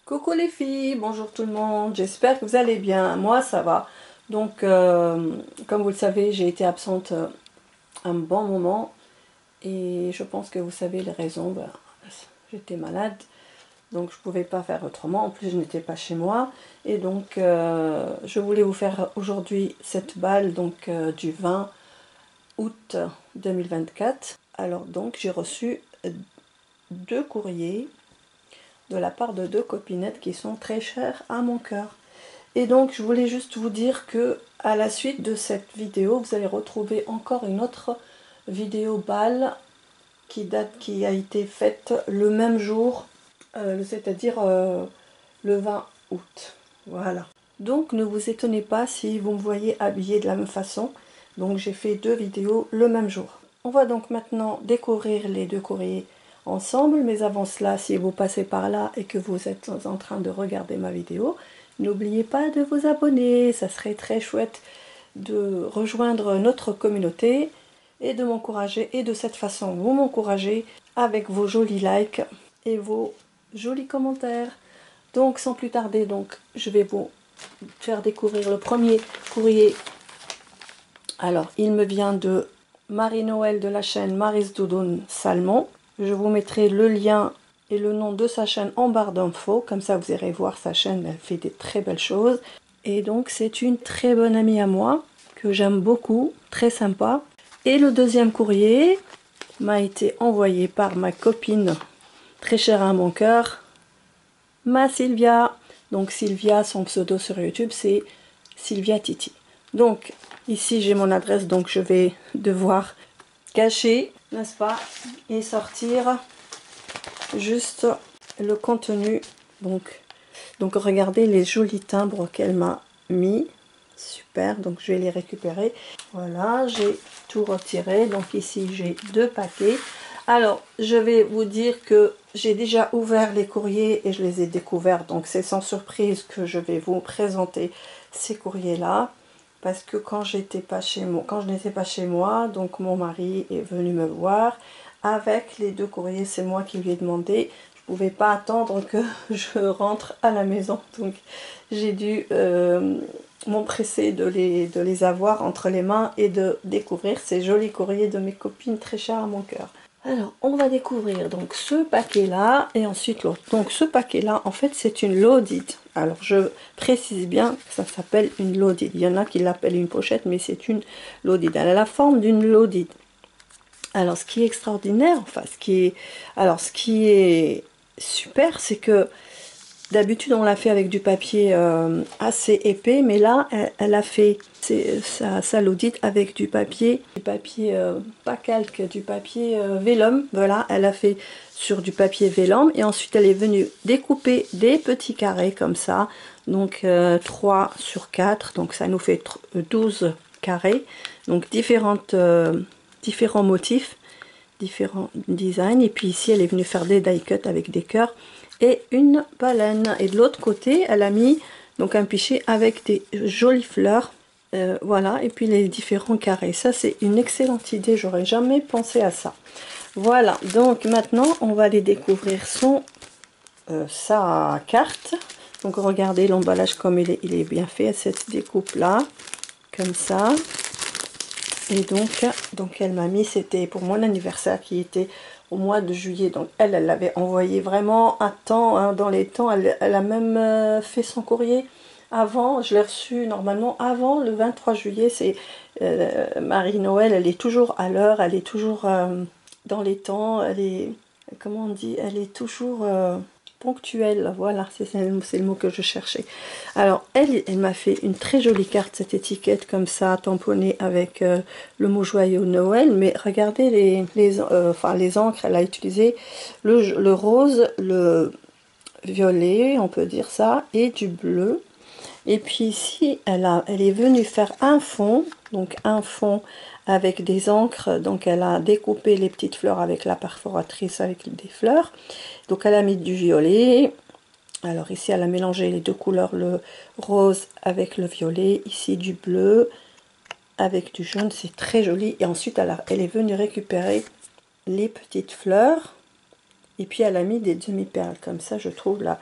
Coucou les filles, bonjour tout le monde, j'espère que vous allez bien, moi ça va. Donc comme vous le savez, j'ai été absente un bon moment et je pense que vous savez les raisons. J'étais malade, donc je ne pouvais pas faire autrement, en plus je n'étais pas chez moi. Et donc je voulais vous faire aujourd'hui cette balle donc, du 20 août 2024. Alors donc j'ai reçu deux courriers de la part de deux copinettes qui sont très chères à mon cœur. Et donc je voulais juste vous dire que à la suite de cette vidéo, vous allez retrouver encore une autre vidéo balle qui a été faite le même jour, c'est-à-dire le 20 août. Voilà. Donc ne vous étonnez pas si vous me voyez habillée de la même façon. Donc j'ai fait deux vidéos le même jour. On va donc maintenant découvrir les deux courriers ensemble, mais avant cela, si vous passez par là et que vous êtes en train de regarder ma vidéo, n'oubliez pas de vous abonner, ça serait très chouette de rejoindre notre communauté et de m'encourager, et de cette façon vous m'encouragez avec vos jolis likes et vos jolis commentaires. Donc sans plus tarder, donc je vais vous faire découvrir le premier courrier. Alors il me vient de Marie-Noël de la chaîne Mary's Doudoune Salmon. Je vous mettrai le lien et le nom de sa chaîne en barre d'infos, comme ça vous irez voir sa chaîne, elle fait des très belles choses. Et donc c'est une très bonne amie à moi, que j'aime beaucoup, très sympa. Et le deuxième courrier m'a été envoyé par ma copine, très chère à mon cœur, ma Sylvia. Donc Sylvia, son pseudo sur YouTube, c'est Sylvia Titi. Donc ici j'ai mon adresse, donc je vais devoir cacher, n'est-ce pas, et sortir juste le contenu. Donc regardez les jolis timbres qu'elle m'a mis, super. Donc je vais les récupérer. Voilà, j'ai tout retiré. Donc ici j'ai deux paquets. Alors je vais vous dire que j'ai déjà ouvert les courriers et je les ai découverts, donc c'est sans surprise que je vais vous présenter ces courriers là, parce que quand je n'étais pas chez moi, donc mon mari est venu me voir avec les deux courriers. C'est moi qui lui ai demandé, je pouvais pas attendre que je rentre à la maison, donc j'ai dû m'empresser de les avoir entre les mains et de découvrir ces jolis courriers de mes copines très chères à mon cœur. Alors on va découvrir donc ce paquet là et ensuite l'autre. Donc ce paquet là, en fait c'est une loaded. Alors je précise bien que ça s'appelle une loaded. Il y en a qui l'appellent une pochette, mais c'est une loaded. Elle a la forme d'une loaded. Alors ce qui est extraordinaire, enfin ce qui est super, c'est que d'habitude on l'a fait avec du papier assez épais, mais là elle a fait sa l'audite avec du papier pas calque, du papier vélum. Voilà, elle a fait sur du papier vélum et ensuite elle est venue découper des petits carrés comme ça, donc 3 sur 4, donc ça nous fait 12 carrés, donc différents motifs, différents designs. Et puis ici elle est venue faire des die cut avec des cœurs et une baleine, et de l'autre côté elle a mis donc un pichet avec des jolies fleurs. Voilà, et puis les différents carrés. Ça c'est une excellente idée, j'aurais jamais pensé à ça. Voilà, donc maintenant on va aller découvrir sa carte. Donc regardez l'emballage comme il est bien fait, cette découpe là comme ça. Et donc elle m'a mis, c'était pour mon anniversaire qui était au mois de juillet, donc elle l'avait envoyé vraiment à temps, hein, dans les temps. Elle a même fait son courrier avant, je l'ai reçu normalement avant le 23 juillet. C'est Marie-Noël, elle est toujours à l'heure, elle est toujours dans les temps, elle est, comment on dit, elle est toujours ponctuelle, voilà, c'est le mot que je cherchais. Alors elle m'a fait une très jolie carte, cette étiquette comme ça, tamponnée avec le mot joyeux Noël. Mais regardez les encres, elle a utilisé le rose, le violet, on peut dire ça, et du bleu. Et puis ici elle est venue faire un fond, donc un fond avec des encres. Donc elle a découpé les petites fleurs avec la perforatrice avec des fleurs. Donc elle a mis du violet. Alors ici elle a mélangé les deux couleurs, le rose avec le violet, ici du bleu avec du jaune, c'est très joli. Et ensuite elle est venue récupérer les petites fleurs et puis elle a mis des demi-perles comme ça. Je trouve là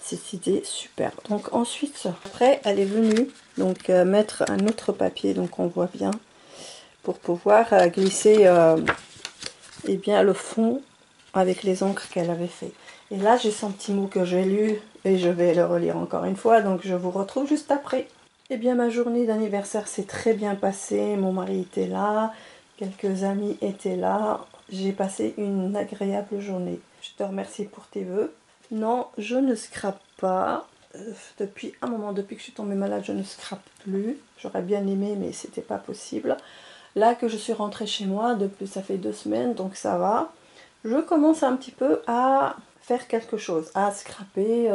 cette idée super. Donc ensuite, après, elle est venue donc mettre un autre papier, donc on voit bien, pour pouvoir glisser eh bien, le fond avec les encres qu'elle avait fait. Et là, j'ai son petit mot que j'ai lu et je vais le relire encore une fois, donc je vous retrouve juste après. Eh bien, ma journée d'anniversaire s'est très bien passée, mon mari était là, quelques amis étaient là, j'ai passé une agréable journée. Je te remercie pour tes vœux. Non, je ne scrape pas. Depuis un moment, depuis que je suis tombée malade, je ne scrape plus. J'aurais bien aimé, mais c'était pas possible. Là que je suis rentrée chez moi, depuis ça fait 2 semaines, donc ça va. Je commence un petit peu à faire quelque chose, à scraper.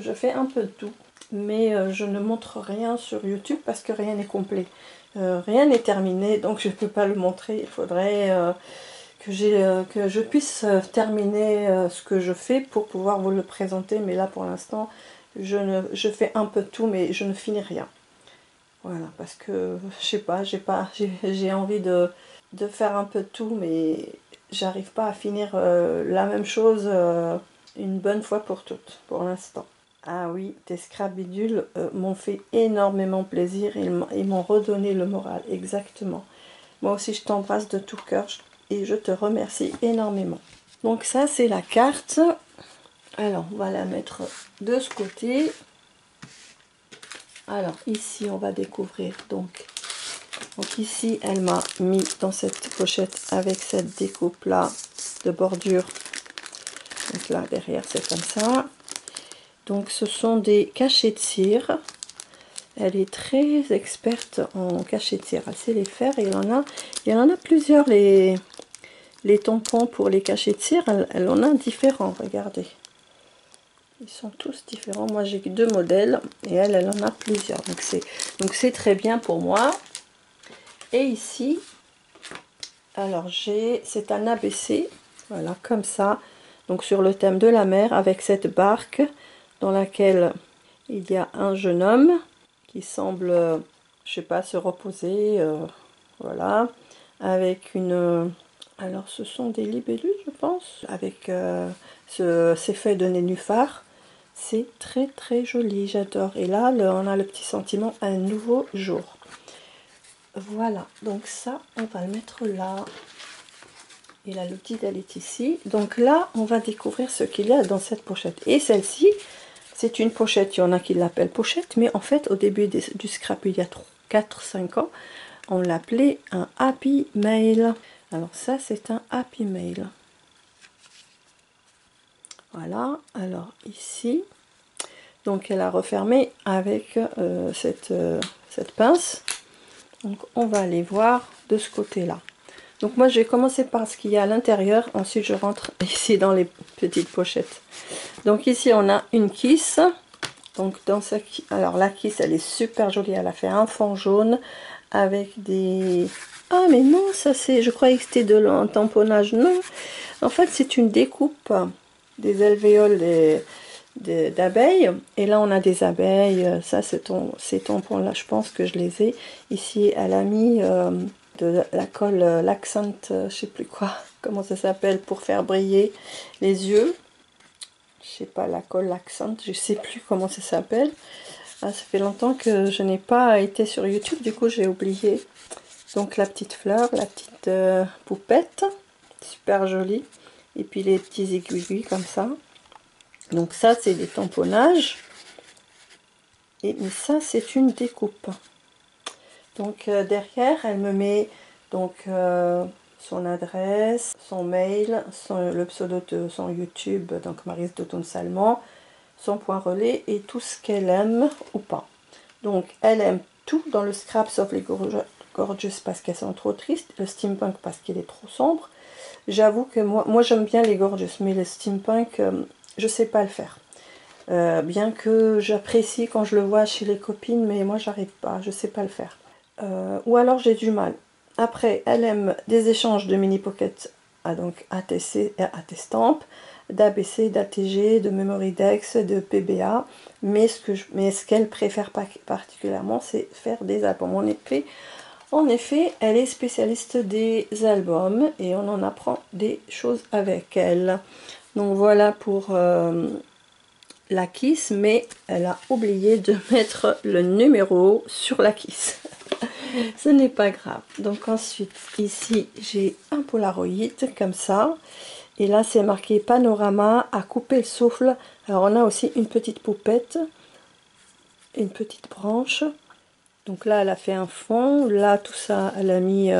Je fais un peu de tout, mais je ne montre rien sur YouTube parce que rien n'est complet. Rien n'est terminé, donc je ne peux pas le montrer. Il faudrait que je puisse terminer ce que je fais pour pouvoir vous le présenter. Mais là, pour l'instant, je fais un peu de tout, mais je ne finis rien. Voilà, parce que je sais pas, j'ai envie de faire un peu de tout, mais j'arrive pas à finir la même chose une bonne fois pour toutes, pour l'instant. Ah oui, tes scrabidules m'ont fait énormément plaisir, ils m'ont redonné le moral, exactement. Moi aussi, je t'embrasse de tout cœur et je te remercie énormément. Donc ça, c'est la carte. Alors, on va la mettre de ce côté. Alors ici on va découvrir donc ici elle m'a mis dans cette pochette avec cette découpe là de bordure. Donc là derrière c'est comme ça. Donc ce sont des cachets de cire. Elle est très experte en cachets de cire, elle sait les faire et il y en a plusieurs les tampons pour les cachets de cire, elle en a différents, regardez. Ils sont tous différents. Moi, j'ai que 2 modèles et elle en a plusieurs. Donc, c'est très bien pour moi. Et ici, alors c'est un ABC. Voilà, comme ça. Donc, sur le thème de la mer, avec cette barque dans laquelle il y a un jeune homme qui semble, je sais pas, se reposer. Voilà. Avec une... alors, ce sont des libellules, je pense. Avec ces feuilles de nénuphar. C'est très très joli, j'adore. Et là, on a le petit sentiment un nouveau jour. Voilà, donc ça, on va le mettre là. Et la petite, elle est ici. Donc là, on va découvrir ce qu'il y a dans cette pochette. Et celle-ci, c'est une pochette. Il y en a qui l'appellent pochette, mais en fait, au début du scrap, il y a 4-5 ans, on l'appelait un Happy Mail. Alors ça, c'est un Happy Mail. Voilà, alors ici, donc elle a refermé avec cette pince. Donc on va aller voir de ce côté-là. Donc moi je vais commencer par ce qu'il y a à l'intérieur, ensuite je rentre ici dans les petites pochettes. Donc ici on a une kiss. Donc dans ce alors la kiss elle est super jolie, elle a fait un fond jaune avec des... Ah mais non, ça c'est... Je croyais que c'était de un tamponnage. Non, en fait c'est une découpe des alvéoles d'abeilles. Et là on a des abeilles. Ça ces tampons là, je pense que je les ai. Ici elle a mis de la colle l'accent, je sais plus quoi, comment ça s'appelle, pour faire briller les yeux. Je sais pas, la colle l'accent, je sais plus comment ça s'appelle. Ah, ça fait longtemps que je n'ai pas été sur YouTube, du coup j'ai oublié. Donc la petite fleur, la petite poupette, super jolie. Et puis les petits aiguilles comme ça. Donc ça c'est des tamponnages. Et mais ça c'est une découpe. Donc derrière elle me met donc son adresse, son mail, le pseudo de son YouTube, donc Maryse d'Automne Salmon, son point relais et tout ce qu'elle aime ou pas. Donc elle aime tout dans le scrap sauf les gorgeous parce qu'elles sont trop tristes, le steampunk parce qu'il est trop sombre. J'avoue que moi j'aime bien les gorgeous, mais le steampunk je sais pas le faire. Bien que j'apprécie quand je le vois chez les copines, mais moi j'arrive pas, je sais pas le faire. Ou alors j'ai du mal. Après, elle aime des échanges de mini pocket donc ATC et AT-Stamp, d'ABC, d'ATG, de Memory Dex, de PBA, mais ce qu'elle préfère particulièrement, c'est faire des albums. En effet, elle est spécialiste des albums et on en apprend des choses avec elle. Donc voilà pour la kiss, mais elle a oublié de mettre le numéro sur la kiss. Ce n'est pas grave. Donc ensuite, ici, j'ai un Polaroid comme ça. Et là, c'est marqué panorama à couper le souffle. Alors, on a aussi une petite poupette, une petite branche. Donc là, elle a fait un fond. Là, tout ça, elle a mis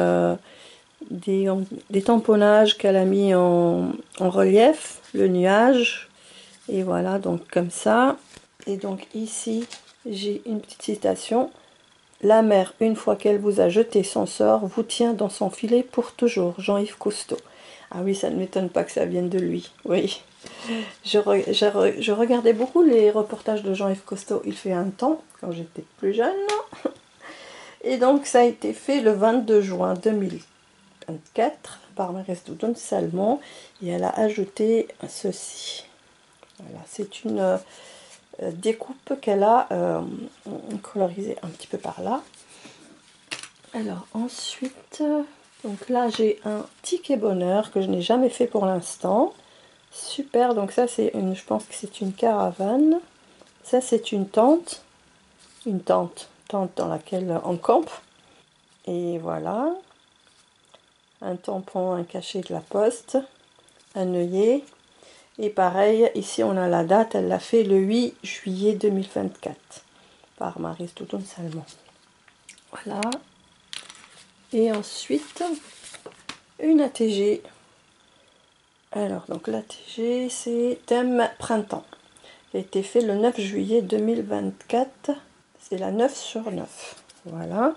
des tamponnages qu'elle a mis en relief, le nuage. Et voilà, donc comme ça. Et donc ici, j'ai une petite citation. La mer, une fois qu'elle vous a jeté son sort, vous tient dans son filet pour toujours. Jean-Yves Cousteau. Ah oui, ça ne m'étonne pas que ça vienne de lui. Oui. Je regardais beaucoup les reportages de Jean-Yves Cousteau. Il fait un temps, quand j'étais plus jeune. Et donc, ça a été fait le 22 juin 2024 par Maryse Doudoune Salmon. Et elle a ajouté ceci. Voilà, c'est une découpe qu'elle a colorisée un petit peu par là. Alors ensuite, donc là j'ai un ticket bonheur que je n'ai jamais fait pour l'instant. Super, donc ça c'est une, je pense que c'est une caravane. Ça c'est une tente tente dans laquelle on campe. Et voilà, un tampon, un cachet de la poste, un œillet. Et pareil, ici on a la date, elle l'a fait le 8 juillet 2024 par Maryse Doudoune Salmon. Voilà. Et ensuite, une ATG. Alors, donc l'ATG, c'est thème printemps. Qui a été fait le 9 juillet 2024. C'est la 9 sur 9. Voilà,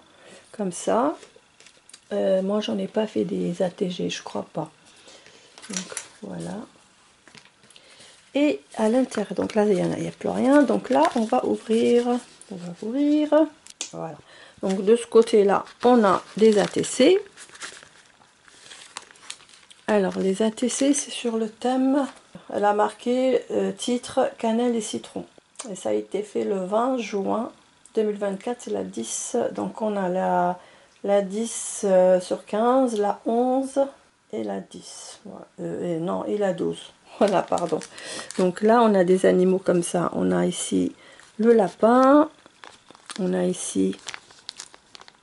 comme ça. Moi, j'en ai pas fait des ATG, je crois pas. Donc, voilà. Et à l'intérieur, donc là, il n'y a plus rien. Donc là, on va ouvrir. On va ouvrir. Voilà. Donc, de ce côté-là, on a des ATC. Alors, les ATC, c'est sur le thème. Elle a marqué titre cannelle et citron. Et ça a été fait le 20 juin 2024. C'est la 10. Donc, on a la 10 sur 15, la 11 et la 10. Non, et la 12. Voilà, pardon. Donc là, on a des animaux comme ça. On a ici le lapin. On a ici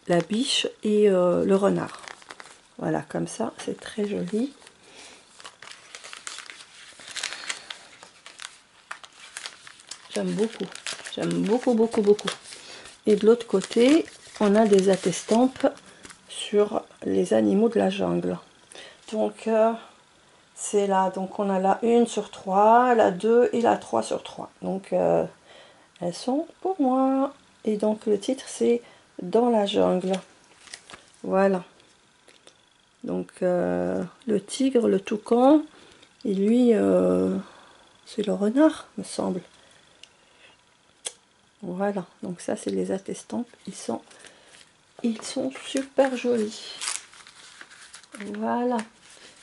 la biche et le renard. Voilà, comme ça, c'est très joli. J'aime beaucoup, beaucoup, beaucoup. Et de l'autre côté, on a des attestampes sur les animaux de la jungle. Donc, c'est là, donc on a la 1 sur 3, la 2 et la 3 sur 3. Donc, elles sont pour moi. Et donc, le titre, c'est Dans la jungle. Voilà. Donc, le tigre, le toucan, et lui, c'est le renard, me semble. Voilà, donc ça, c'est les attestampes. Ils sont super jolis. Voilà.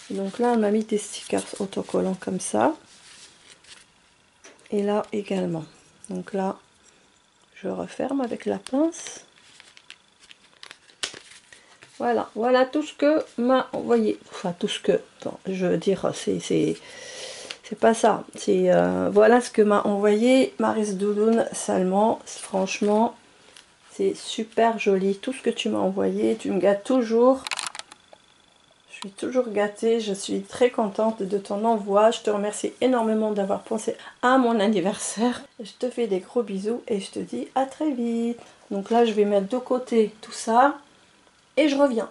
Et donc là, on a mis des stickers autocollants comme ça. Et là également. Donc là, je referme avec la pince. Voilà, voilà tout ce que m'a envoyé. Enfin, tout ce que, attends, je veux dire, c'est pas ça. C'est voilà ce que m'a envoyé Maryse Doudoune Salmon. Franchement, c'est super joli. Tout ce que tu m'as envoyé, tu me gâtes toujours. Je suis toujours gâtée. Je suis très contente de ton envoi. Je te remercie énormément d'avoir pensé à mon anniversaire. Je te fais des gros bisous et je te dis à très vite. Donc là, je vais mettre de côté tout ça. Et je reviens.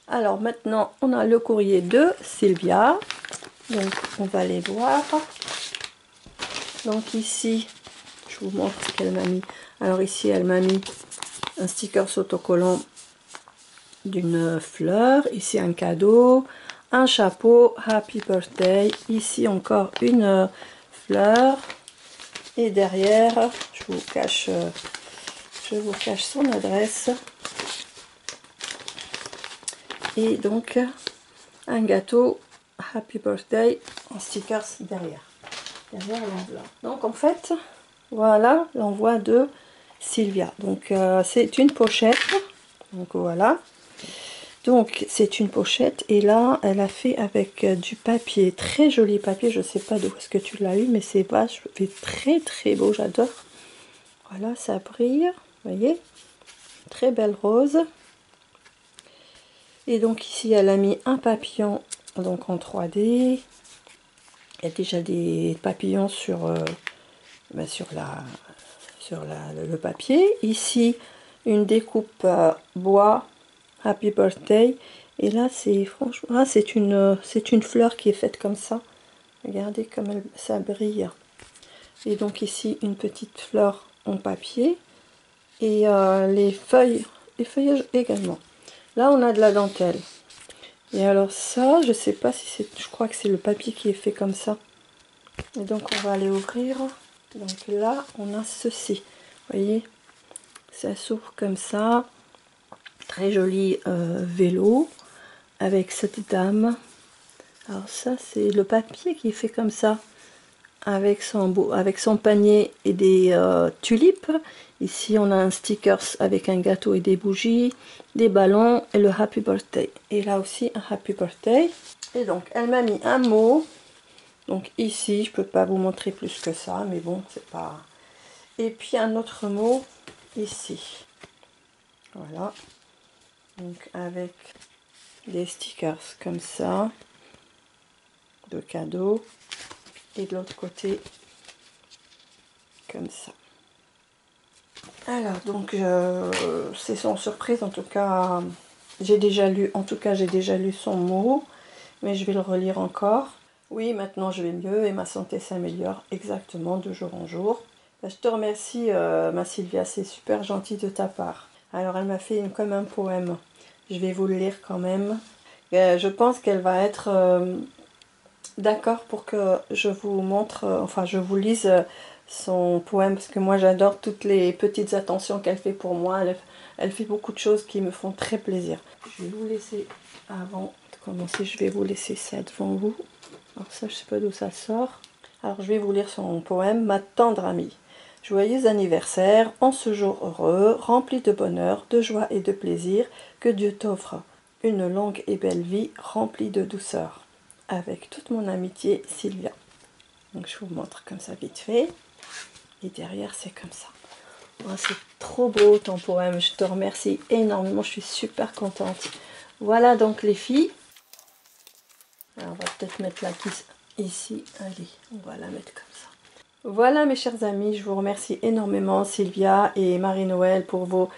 Alors maintenant, on a le courrier de Sylvia. Donc on va les voir. Donc ici, je vous montre ce qu'elle m'a mis. Alors ici, elle m'a mis un sticker autocollant d'une fleur. Ici, un cadeau. Un chapeau. Happy birthday. Ici, encore une fleur. Et derrière, je vous cache son adresse. Et donc un gâteau Happy Birthday en stickers derrière l'enveloppe. Donc en fait, voilà l'envoi de Sylvia. Donc c'est une pochette. Donc voilà. Donc c'est une pochette et là elle a fait avec du papier, très joli papier, je sais pas d'où est-ce que tu l'as eu mais c'est très très beau, j'adore. Voilà, ça brille, vous voyez, très belle rose. Et donc ici elle a mis un papillon donc en 3D. Il y a déjà des papillons sur, le papier. Ici une découpe bois Happy Birthday. Et là c'est franchement c'est une fleur qui est faite comme ça. Regardez comme ça brille. Et donc ici une petite fleur en papier. Et les feuillages également. Là on a de la dentelle. Et alors ça, je sais pas si c'est, je crois que c'est le papier qui est fait comme ça. Et donc on va aller ouvrir. Donc là on a ceci. Vous voyez, ça s'ouvre comme ça. Très joli vélo avec cette dame. Alors ça c'est le papier qui est fait comme ça. Avec son panier et des tulipes. Ici on a un stickers avec un gâteau et des bougies, des ballons et le Happy Birthday. Et là aussi un Happy Birthday. Et donc elle m'a mis un mot. Donc ici je peux pas vous montrer plus que ça, mais bon c'est pas. Et puis un autre mot ici. Voilà. Donc avec des stickers comme ça de cadeaux. Et de l'autre côté comme ça. Alors donc c'est son surprise, en tout cas j'ai déjà lu son mot, mais je vais le relire encore. Oui, maintenant je vais mieux et ma santé s'améliore exactement de jour en jour. Je te remercie ma Sylvia, c'est super gentil de ta part. Alors elle m'a fait comme un poème, je vais vous le lire quand même. Je pense qu'elle va être d'accord pour que je vous montre, enfin je vous lise son poème, parce que moi j'adore toutes les petites attentions qu'elle fait pour moi. Elle fait beaucoup de choses qui me font très plaisir. Je vais vous laisser, avant de commencer, je vais vous laisser ça devant vous. Alors ça, je sais pas d'où ça sort. Alors je vais vous lire son poème. Ma tendre amie, joyeux anniversaire en ce jour heureux, rempli de bonheur, de joie et de plaisir, que Dieu t'offre une longue et belle vie remplie de douceur. Avec toute mon amitié, Sylvia. Donc je vous montre comme ça vite fait. Et derrière c'est comme ça. Oh, c'est trop beau ton poème, je te remercie énormément, je suis super contente. Voilà donc les filles. Alors, on va peut-être mettre la kiss ici. Allez, on va la mettre comme ça. Voilà mes chers amis, je vous remercie énormément Sylvia et Marie-Noël pour vos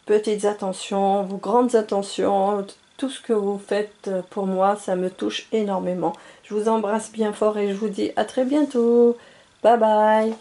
petites attentions, vos grandes attentions, tout ce que vous faites pour moi, ça me touche énormément. Je vous embrasse bien fort et je vous dis à très bientôt. Bye bye.